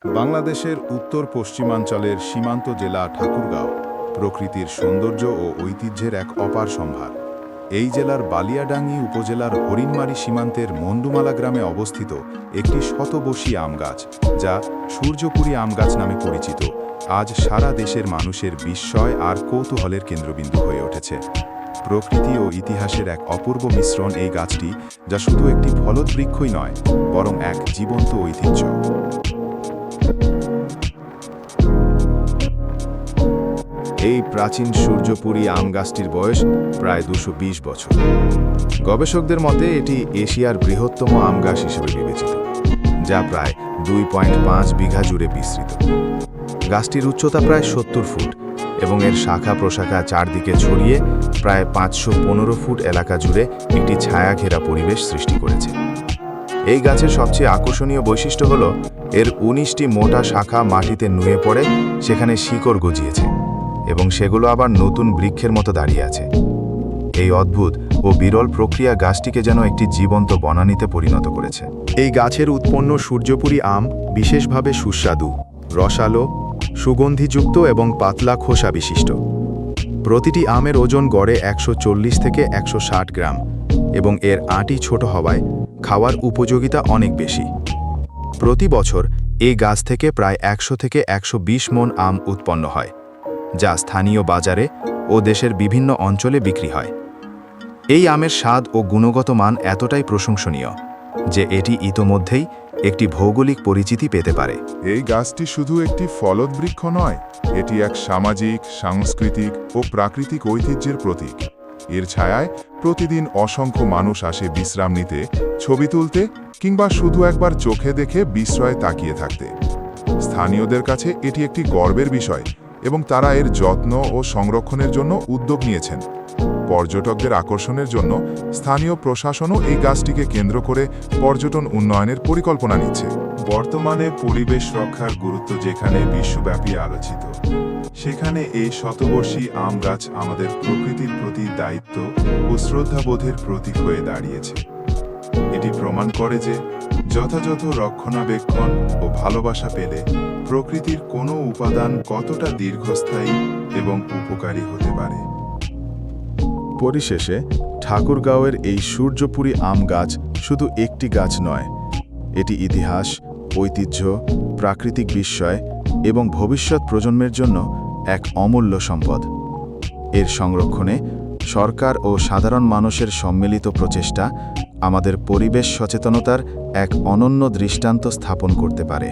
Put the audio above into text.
বাংলাদেশের উত্তর পশ্চিমাঞ্চলের সীমান্ত জেলা ঠাকুরগাঁও প্রকৃতির সৌন্দর্য ও ঐতিহ্যের এক অপার সম্ভার। এই জেলার বালিয়াডাঙ্গি উপজেলার হরিণমারি সীমান্তের মন্ডুমালা গ্রামে অবস্থিত একটি শতবর্ষী আম গাছ, যা সূর্যপুরী আম গাছ নামে পরিচিত, আজ সারা দেশের মানুষের বিস্ময় আর কৌতূহলের কেন্দ্রবিন্দু হয়ে উঠেছে। প্রকৃতি ও ইতিহাসের এক অপূর্ব মিশ্রণ এই গাছটি, যা শুধু একটি ফলদ বৃক্ষই নয়, বরং এক জীবন্ত ঐতিহ্য। এই প্রাচীন সূর্যপুরী আম গাছটির বয়স প্রায় 220 বছর। গবেষকদের মতে এটি এশিয়ার বৃহত্তম আম গাছ হিসেবে বিবেচিত, যা প্রায় 2.5 বিঘা জুড়ে বিস্তৃত। গাছটির উচ্চতা প্রায় 70 ফুট এবং এর শাখা প্রশাখা চারদিকে ছড়িয়ে প্রায় 515 ফুট এলাকা জুড়ে একটি ছায়া ঘেরা পরিবেশ সৃষ্টি করেছে। এই গাছের সবচেয়ে আকর্ষণীয় বৈশিষ্ট্য হল এর 19টি মোটা শাখা মাটিতে নুয়ে পড়ে সেখানে শিকড় গজিয়েছে এবং সেগুলো আবার নতুন বৃক্ষের মতো দাঁড়িয়ে আছে। এই অদ্ভুত ও বিরল প্রক্রিয়া গাছটিকে যেন একটি জীবন্ত বনানীতে পরিণত করেছে। এই গাছের উৎপন্ন সূর্যপুরী আম বিশেষভাবে সুস্বাদু, রসালো, সুগন্ধিযুক্ত এবং পাতলা খোসা বিশিষ্ট। প্রতিটি আমের ওজন গড়ে 140 থেকে 160 গ্রাম এবং এর আঁটি ছোট হওয়ায় খাওয়ার উপযোগিতা অনেক বেশি। প্রতি বছর এই গাছ থেকে প্রায় 100 থেকে 120 মণ আম উৎপন্ন হয়, যা স্থানীয় বাজারে ও দেশের বিভিন্ন অঞ্চলে বিক্রি হয়। এই আমের স্বাদ ও গুণগত মান এতটাই প্রশংসনীয় যে এটি ইতোমধ্যেই একটি ভৌগোলিক পরিচিতি পেতে পারে। এই গাছটি শুধু একটি ফলদ বৃক্ষ নয়, এটি এক সামাজিক, সাংস্কৃতিক ও প্রাকৃতিক ঐতিহ্যের প্রতীক। এর ছায়ায় প্রতিদিন অসংখ্য মানুষ আসে বিশ্রাম নিতে, ছবি তুলতে কিংবা শুধু একবার চোখে দেখে বিস্ময়ে তাকিয়ে থাকতে। স্থানীয়দের কাছে এটি একটি গর্বের বিষয় এবং তারা এর যত্ন ও সংরক্ষণের জন্য উদ্যোগ নিয়েছেন। পর্যটকদের আকর্ষণের জন্য স্থানীয় প্রশাসনও এই গাছটিকে কেন্দ্র করে পর্যটন উন্নয়নের পরিকল্পনা নিচ্ছে। বর্তমানে পরিবেশ রক্ষার গুরুত্ব যেখানে বিশ্বব্যাপী আলোচিত, সেখানে এই শতবর্ষী আম গাছ আমাদের প্রকৃতির প্রতি দায়িত্ব ও শ্রদ্ধাবোধের প্রতীক হয়ে দাঁড়িয়েছে। এটি প্রমাণ করে যে যথাযথ রক্ষণাবেক্ষণ ও ভালোবাসা পেলে প্রকৃতির কোনো উপাদান কতটা দীর্ঘস্থায়ী এবং উপকারী হতে পারে। পরিশেষে ঠাকুরগাঁওয়ের এই সূর্যপুরী আম গাছ শুধু একটি গাছ নয়, এটি ইতিহাস, ঐতিহ্য, প্রাকৃতিক বিস্ময় এবং ভবিষ্যৎ প্রজন্মের জন্য এক অমূল্য সম্পদ। এর সংরক্ষণে সরকার ও সাধারণ মানুষের সম্মিলিত প্রচেষ্টা আমাদের পরিবেশ সচেতনতার এক অনন্য দৃষ্টান্ত স্থাপন করতে পারে।